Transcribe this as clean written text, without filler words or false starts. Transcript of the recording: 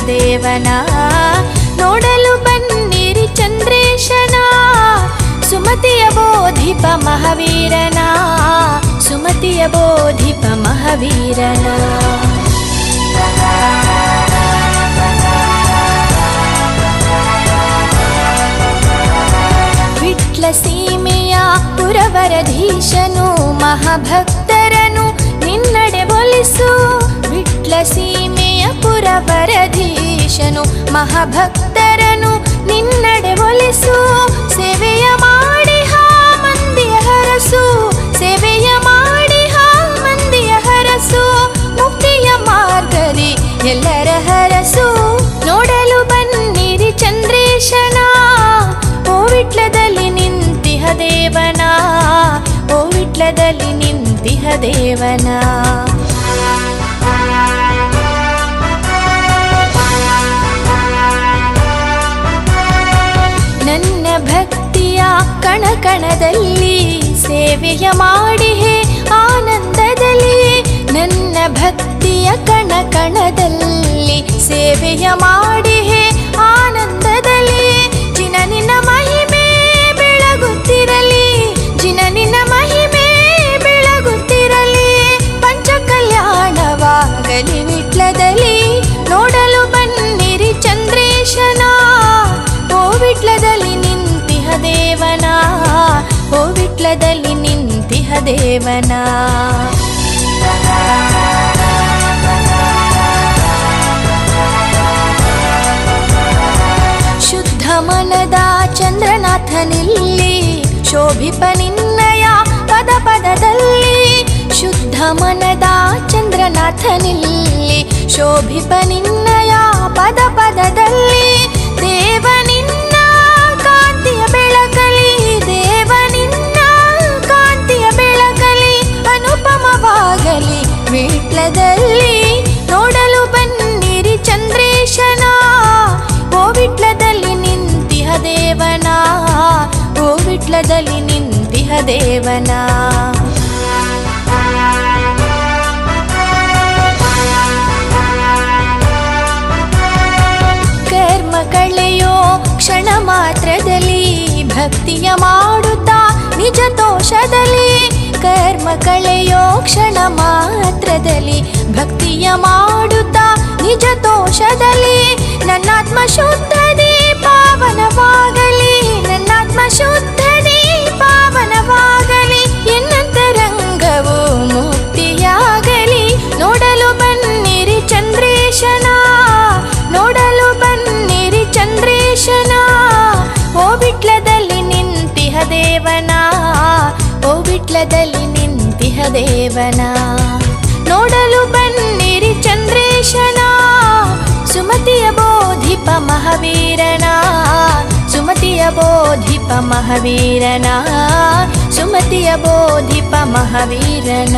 ದೇವನ. ನೋಡಲು ಬನ್ನಿರಿ ಚಂದ್ರೇಶನ, ಸುಮತಿಯ ಬೋಧಿಪ ಮಹಾವೀರನ, ಸುಮತಿಯ ಬೋಧಿಪ ಮಹಾವೀರನ. ವಿಟ್ಲ ಸೀಮೆಯ ಪುರವರಧೀಶನು, ಮಹಾಭಕ್ತರನು ನಿನ್ನಡೆ ಒಲಿಸು. ವಿಟ್ಲ ಸೀಮೆಯ ಪುರವರಧೀಶನು, ಮಹಾಭಕ್ತರನು ನಿನ್ನಡೆ ಒಲಿಸು. ಸೇವೆಯ ಮಾಡಿ ಹಾ ಮಂದಿಯ ಹರಸು, ಸೇವೆಯ ಮಾಡಿ ಹಾ ಮಂದಿಯ ಹರಸು. ಮುಕ್ತಿಯ ಮಾರ್ಗರಿ ಎಲ್ಲರ ಹರಸು. ನೋಡಲು ಬನ್ನಿರಿ ಚಂದ್ರೇಶನ, ಓ ವಿಟ್ಲದಲ್ಲಿ ನಿಂತಿಹ ದೇವನ, ಓ ವಿಟ್ಲದಲ್ಲಿ ನಿಂತಿಹ ದೇವನ. ನನ್ನ ಭಕ್ತಿಯ ಕಣಕಣದಲ್ಲಿ ಸೇವೆಯ ಮಾಡಿಹೆ ಆನಂದದಲ್ಲಿ. ನನ್ನ ಭಕ್ತಿಯ ಕಣಕಣದಲ್ಲಿ ಸೇವೆಯ ಮಾಡಿಹೆ ಆನಂದದಲ್ಲಿ. ಜಿನ ನಿನ್ನ ಮಹಿಮೆ ಬೆಳಗುತ್ತಿರಲಿ, ಜಿನ ನಿನ್ನ ಮಹಿಮೆ ಬೆಳಗುತ್ತಿರಲಿ. ಪಂಚ ಕಲ್ಯಾಣವಾಗಲಿ ವಿಟ್ಲದಲ್ಲಿ. ನೋಡಲು ಬನ್ನಿರಿ ಚಂದ್ರೇಶನ, ಓ ವಿಟ್ಲದಲ್ಲಿ ನಿಂತಿಹ ದೇವನ, ಓ ವಿಟ್ಲದಲ್ಲಿ ನಿಂತಿಹ ದೇವನ. ಶುದ್ಧ ಮನದ ಚಂದ್ರನಾಥನಿಲ್ಲಿ, ಶೋಭಿಪ ನಿನ್ನಯ ಪದ ಪದದಲ್ಲಿ. ಶುದ್ಧ ಮನದ ಚಂದ್ರನಾಥನಿಲ್ಲಿ, ಶೋಭಿಪ ನಿನ್ನಯ ಪದ ಪದದಲ್ಲಿ. ದೇವ ನಿನ್ನ ಕಾಂತಿಯ ಬೆಳಕಲಿ, ದೇವ ನಿನ್ನ ಕಾಂತಿಯ ಬೆಳಕಲಿ. ಅನುಪಮವಾಗಲಿ ವಿಟ್ಲದಲ್ಲಿ. ನೋಡಲು ಬನ್ನಿರಿ ಚಂದ್ರೇಶನ, ಓ ವಿಟ್ಲದಲ್ಲಿ ನಿಂತಿಹ ದೇವನ, ಓ ವಿಟ್ಲದಲ್ಲಿ ನಿಂತಿಹ ದೇವನ. ಕರ್ಮ ಕಳೆಯೋ ಕ್ಷಣ ಮಾತ್ರದಲ್ಲಿ, ಭಕ್ತಿಯ ಮಾಡುತ್ತಾ ನಿಜ ತೋಷದಲ್ಲಿ. ಕರ್ಮ ಕಳೆಯೋ ಕ್ಷಣ ಮಾತ್ರದಲ್ಲಿ, ಭಕ್ತಿಯ ಮಾಡುತ್ತಾ ನಿಜ ತೋಷದಲ್ಲಿ. ನನ್ನಾತ್ಮ ಶುದ್ಧದಿ ಪಾವನವಾಗಲಿ, ನನ್ನಾತ್ಮ ಶುದ್ಧದಿ ಪಾವನವಾಗಲಿ. ಎನ್ನಂತರಂಗವು ಮುಕ್ತಿಯಾಗಲಿ. ನೋಡಲು ಬನ್ನಿರಿ ಚಂದ್ರೇಶನ, ನೋಡಲು ಬನ್ನಿರಿ ಚಂದ್ರೇಶನ, ಓ ವಿಟ್ಲದಲ್ಲಿ ನಿಂತಿಹ ದೇವನ, ಓ ವಿಟ್ಲದಲ್ಲಿ ನಿಂತಿಹ ದೇವನ. ನೋಡಲು ಬನ್ನಿರಿ ಚಂದ್ರೇಶನ, ಸುಮತಿಯ ಬೋಧಿಪ ಮಹಾವೀರನ, ಸುಮತಿಯ ಬೋಧಿಪ ಮಹಾವೀರನ, ಸುಮತಿಯ ಬೋಧಿಪ ಮಹಾವೀರನ.